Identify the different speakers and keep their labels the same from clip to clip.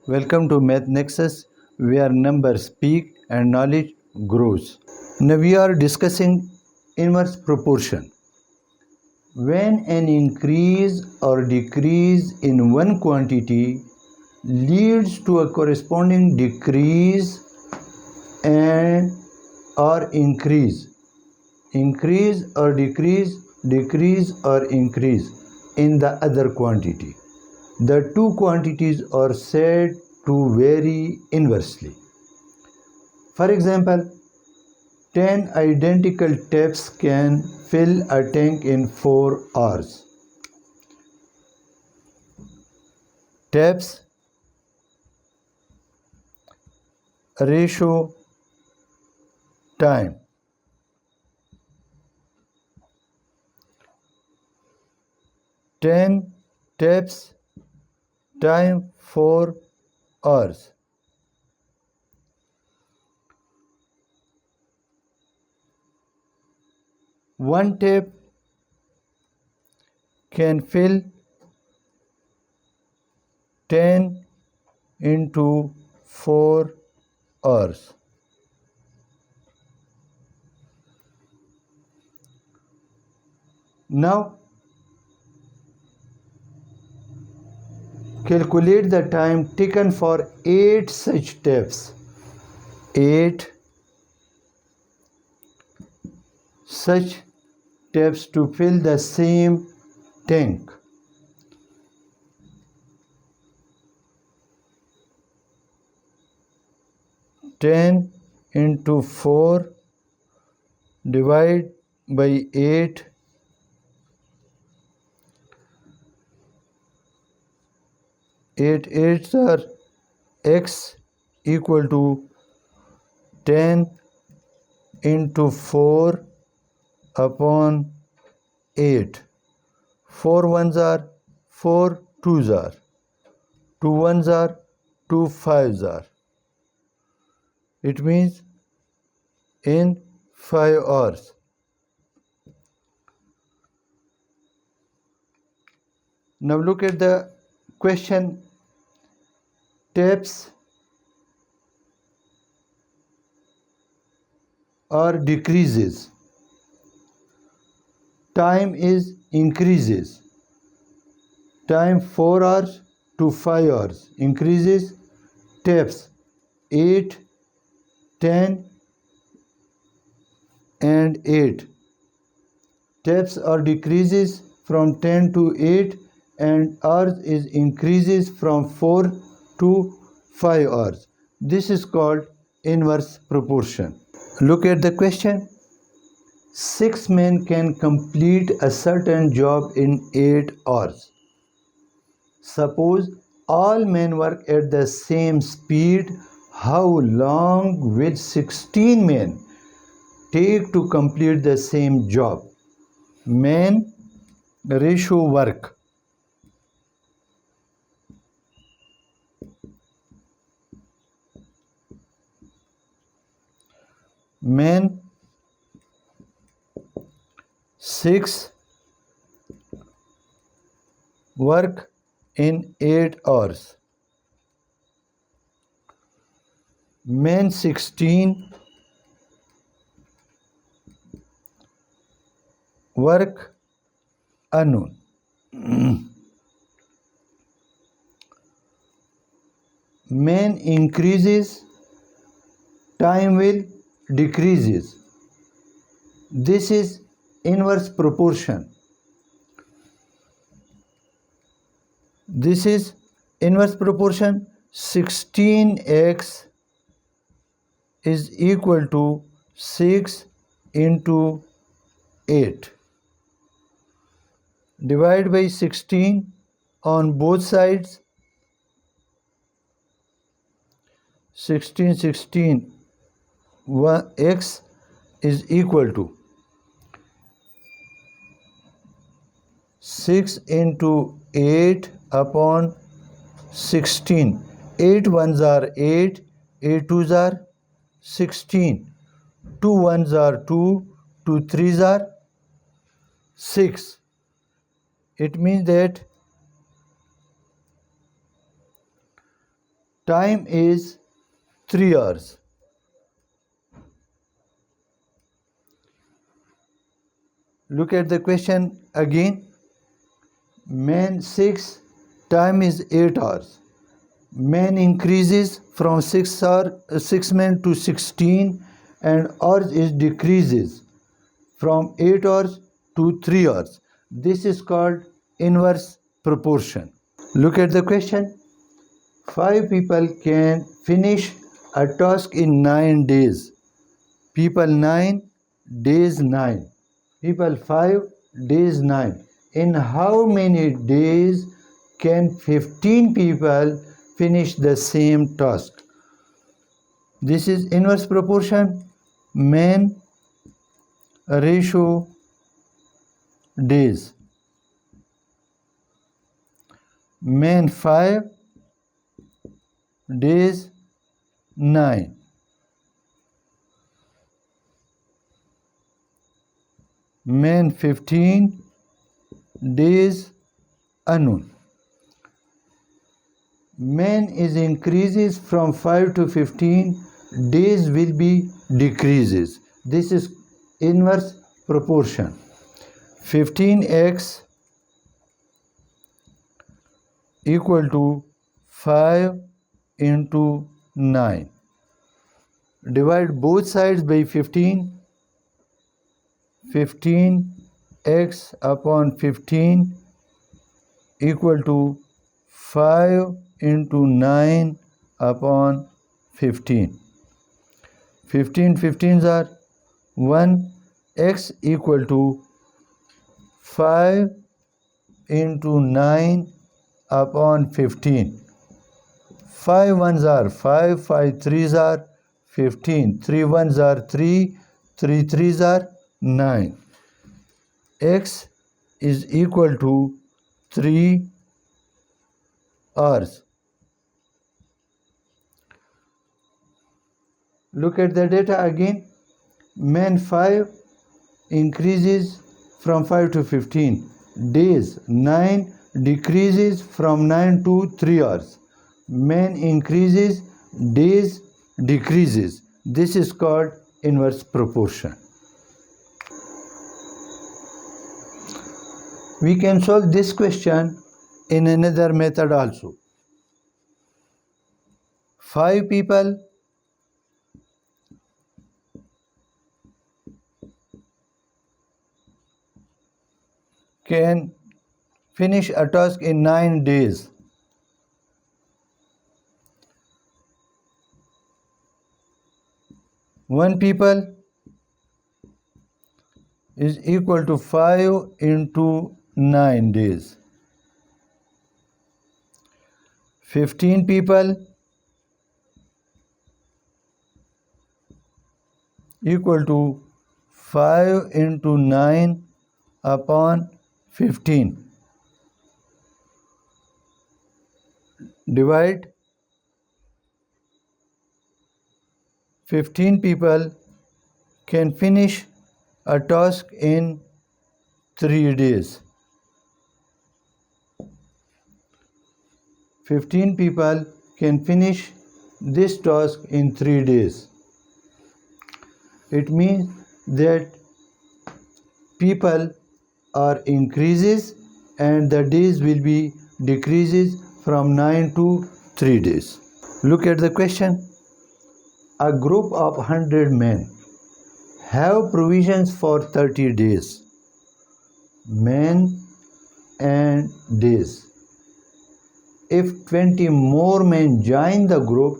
Speaker 1: Welcome to Math Nexus, where numbers peak and knowledge grows. Now we are discussing inverse proportion. When an increase or decrease in one quantity leads to a corresponding decrease and or increase or decrease or increase in the other quantity, the two quantities are said to vary inversely. For example, 10 identical taps can fill a tank in 4 hours. Taps ratio time. Ten taps time 4 hours. One tap can fill 10 into 4 hours. Now calculate the time taken for 8 such taps. 8 such taps to fill the same tank. Ten into 4 divide by 8. 8 eights are x equal to 10 into 4 upon 8. 4 ones are 4 twos are. 2 ones are 2 fives are. It means in 5 hours. Now look at the question. Taps or decreases. Time is increases. Time 4 hours to 5 hours increases. Taps 8, 10 and 8. Taps or decreases from 10 to 8 and hours is increases from 4 to 5 hours. This is called inverse proportion. Look at the question. 6 men can complete a certain job in 8 hours. Suppose all men work at the same speed. How long will 16 men take to complete the same job? Men ratio work. Men 6 work in 8 hours. Men 16 work unknown. Men increases, time will decreases. This is inverse proportion. This is inverse proportion. 16x is equal to 6 into 8. Divide by 16 on both sides. 16 x is equal to 6 into 8 upon 16. 8 ones are 8, 8 twos are 16. 2 ones are 2, 2 threes are 6. It means that Time is 3 hours. Look at the question again. Man 6, time is 8 hours. Man increases from 6 men to 16, and hours is decreases from 8 hours to 3 hours. This is called inverse proportion. Look at the question. 5 people can finish a task in 9 days. People 9, days 9. People 5, days 9. In how many days can 15 people finish the same task? This is inverse proportion. Man ratio days. Man 5, days 9. Man 15, days unknown. Man is increases from 5 to 15, days will be decreases. This is inverse proportion. 15x equal to 5 into 9. Divide both sides by 15. 15x upon 15 equal to 5 into 9 upon 15. 15 15s are 1, x equal to 5 into 9 upon 15. 5 1s are 5, 5 3s are 15, 3 1s are 3, 3 3s are 9. X is equal to 3 hours. Look at the data again. Man 5 increases from 5 to 15. Days 9 decreases from 9 to 3 hours. Man increases, days decreases. This is called inverse proportion. We can solve this question in another method also. 5 people can finish a task in 9 days. One people is equal to 5 into 9 days. 15 people equal to 5 into 9 upon 15. Divide 15 people can finish a task in 3 days. 15 people can finish this task in 3 days. It means that people are increases and the days will be decreases from 9 to 3 days. Look at the question. A group of 100 men have provisions for 30 days. Men and days. If 20 more men join the group,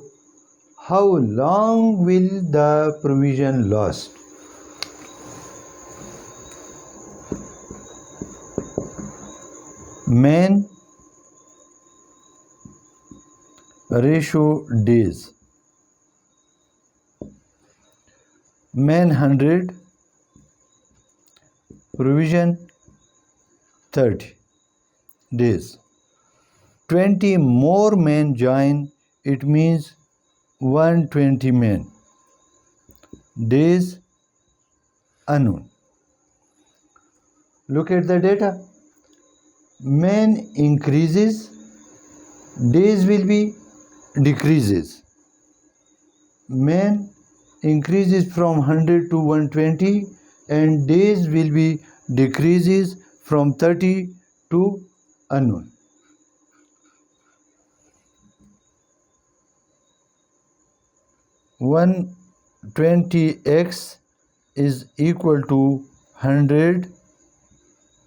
Speaker 1: how long will the provision last? Men ratio days. Men 100, provision 30 days. 20 more men join, it means 120 men. Days unknown. Look at the data. Men increases, days will be decreases. Men increases from 100 to 120 and days will be decreases from 30 to unknown. One 20x is equal to 100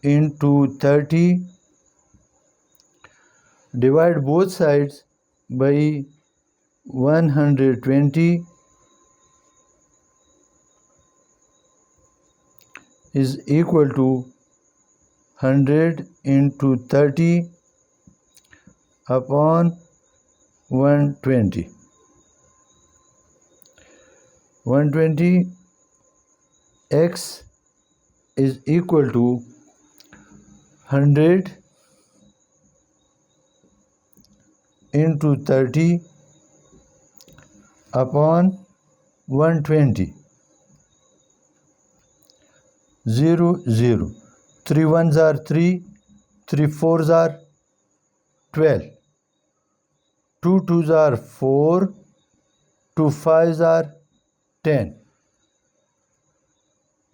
Speaker 1: into 30. Divide both sides by 120 is equal to 100 into 30 upon 120. 120 x is equal to 100 into 30 upon 120. 0, 0. 3 ones are 3, 3 fours are 12, 2 twos are 4, 2 fives are 10,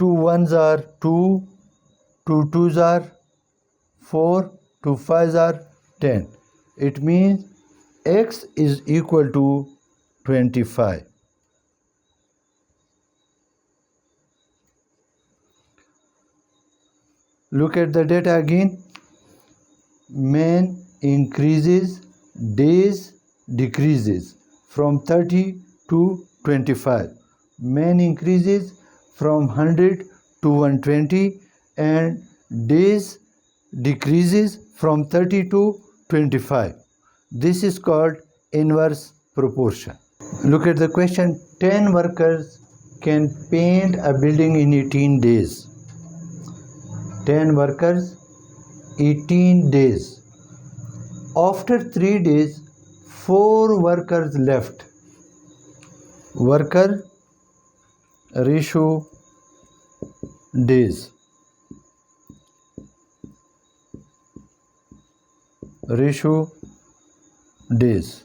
Speaker 1: 2 ones are 2, 2 twos are 4, 2 fives are 10. It means x is equal to 25. Look at the data again. Men increases, days decreases from 30 to 25. Men increases from 100 to 120 and days decreases from 30 to 25. This is called inverse proportion. Look at the question. 10 workers can paint a building in 18 days. 10 workers, 18 days. After 3 days, 4 workers left. Worker ratio days. Ratio days.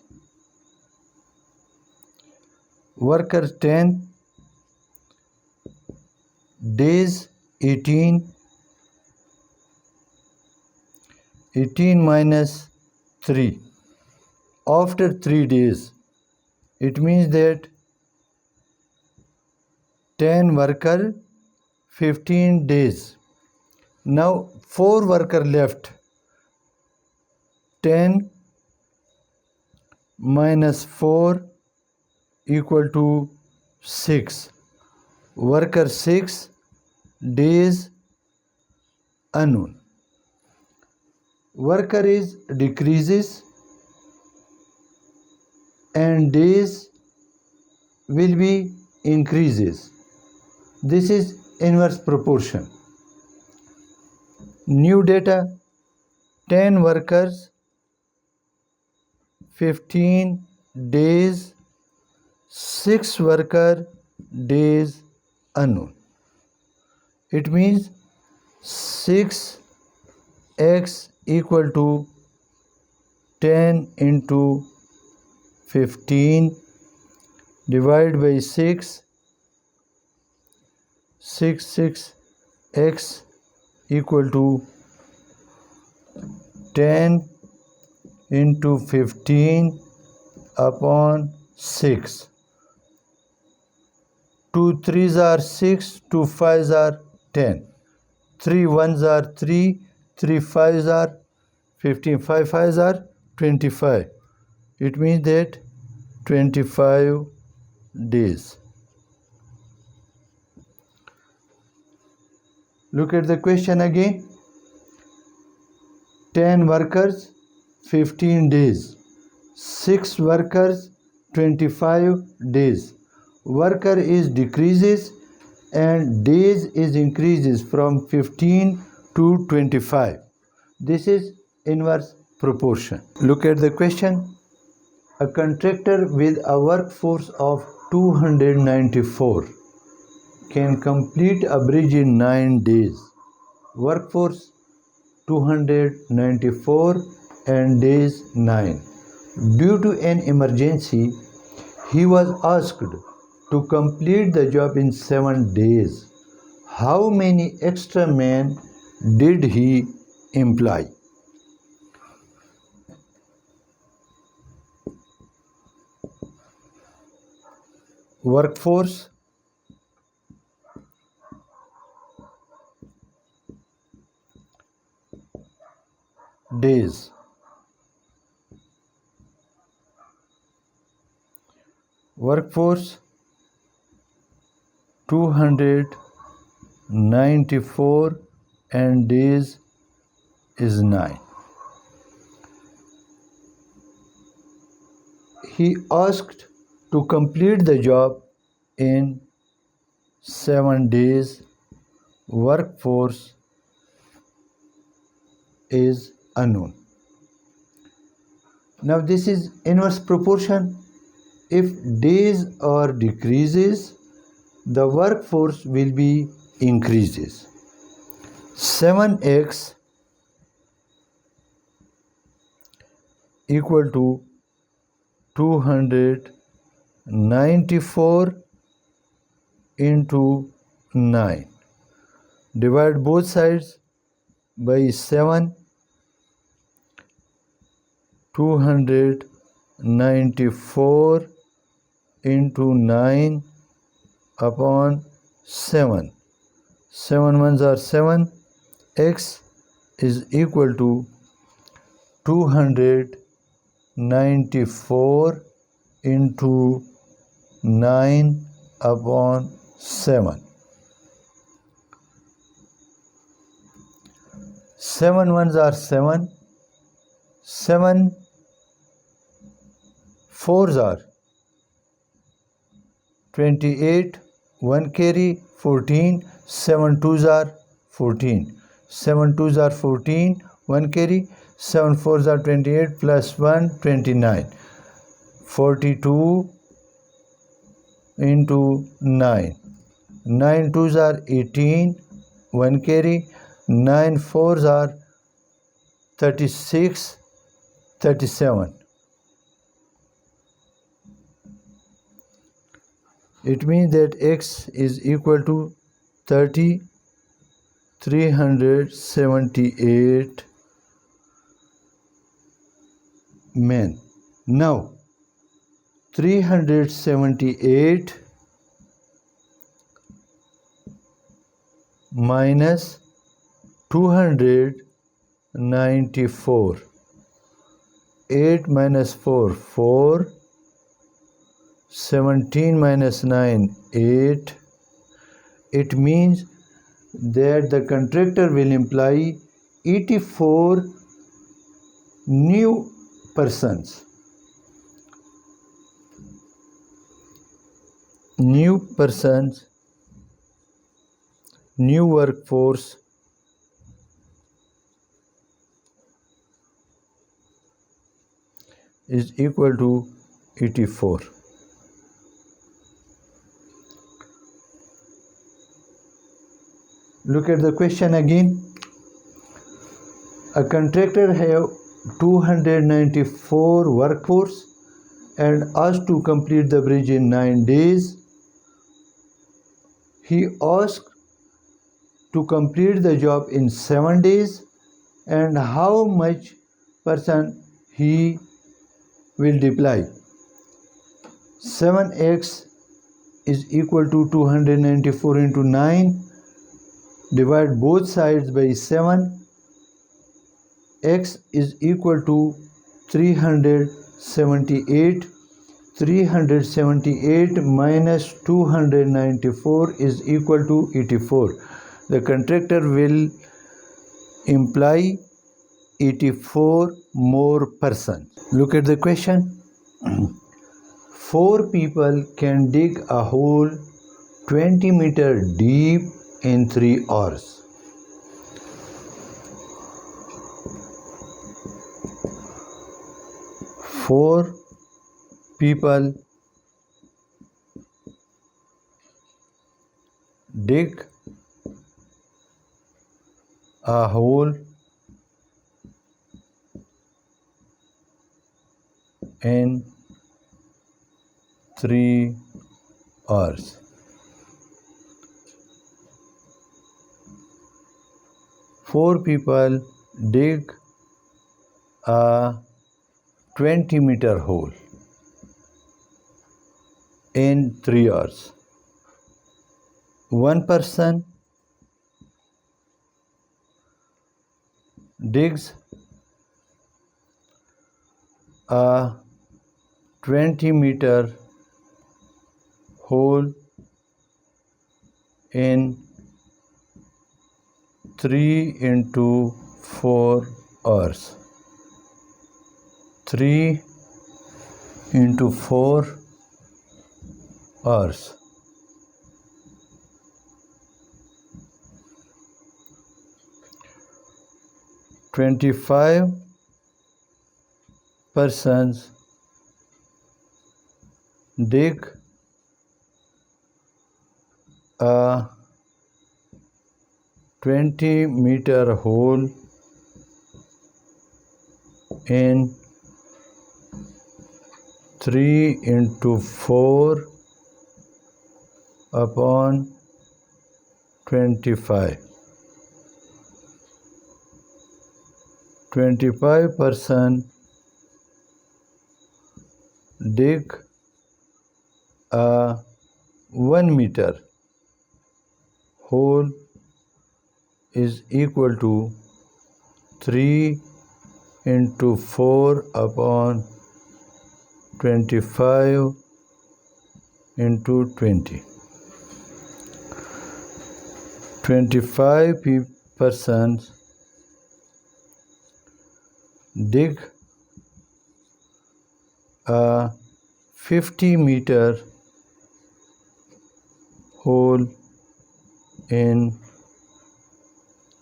Speaker 1: Worker 10, days 18, 18 minus 3. After 3 days, it means that 10 worker, 15 days. Now 4 worker left. 10 minus 4 equal to 6. Worker 6, days unknown. Worker is decreases and days will be increases. This is inverse proportion. New data, 10 workers, 15 days, 6 worker days unknown. It means 6x equal to 10 into 15 divided by 6, 6x equal to 10 into 15 upon 6. 2 threes are 6, 2 fives are 10. 3 ones are 3, 3 fives are 15, 5 fives are 25. It means that 25 days. Look at the question again. 10 workers, 15 days. 6 workers, 25 days. Worker is decreases and days is increases from 15 to 25. This is inverse proportion. Look at the question. A contractor with a workforce of 294 can complete a bridge in 9 days. Workforce 294 and days 9. Due to an emergency, he was asked to complete the job in 7 days. How many extra men did he employ? Workforce, days. Workforce 294 and days is 9. He asked to complete the job in 7 days. Workforce is unknown. Now this is inverse proportion. If days are decreases, the workforce will be increases. 7x equal to 294 into 9. Divide both sides by 7. 294 into 9 upon 7. 7 ones are 7. X is equal to 294 into 9 upon 7. 7 ones are 7. 7 fours are 28. 1 carry 14. 7 twos are 14. 7 twos are 14. 1 carry. 7 fours are 28 plus 1 29. 42 into 9. 9 twos are 18. 1 carry. 9 fours are 36. 37. It means that x is equal to 30. 378 men. Now 378 minus 294. 8 minus 4, 4. 17 minus 9, 8. It means that the contractor will employ 84 new persons. New persons, new workforce is equal to 84. Look at the question again. A contractor have 294 workforce and asked to complete the bridge in 9 days. He asked to complete the job in 7 days, and how much person he will deploy. 7x is equal to 294 into 9. Divide both sides by 7. X is equal to 378. 378 minus 294 is equal to 84. The contractor will employ 84 more persons. Look at the question. 4 people can dig a hole 20 meters deep in 3 hours. 4 people dig a hole in 3 hours. Four people dig a 20-meter hole in 3 hours. One person digs a 20-meter hole in 3 into 4 hours. 3 into 4 hours. $25 persons dig a 20-meter hole in 3 into 4 upon 25. 25 person dig a 1-meter hole is equal to 3 into 4 upon 25 into 20. 25 persons dig a 50-meter hole in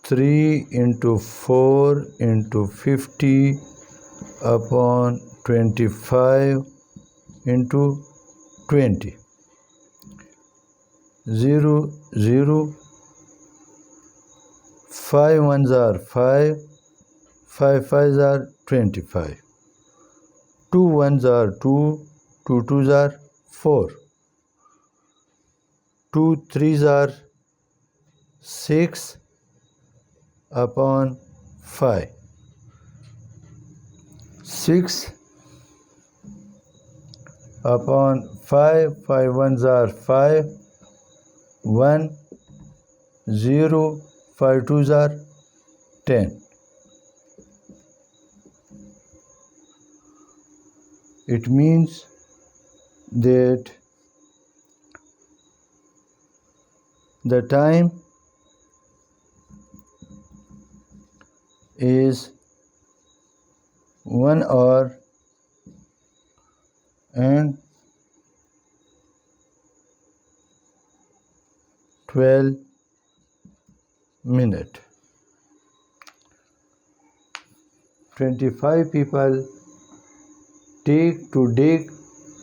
Speaker 1: 3 into 4 into 50 upon 25 into 20. 0, 0, 5 ones are 5, 5 fives are 25. 2 ones are 2, 2 twos are 4. 2 threes are 6 upon 5. 6 upon 5, 5 ones are 5, 1, 0, 5 twos are 10. It means that the time is 1 hour and 12 minutes. 25 people take to dig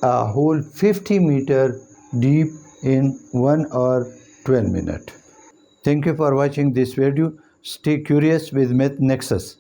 Speaker 1: a hole 50 meter deep in 1 hour 12 minutes. Thank you for watching this video. Stay curious with Math Nexus.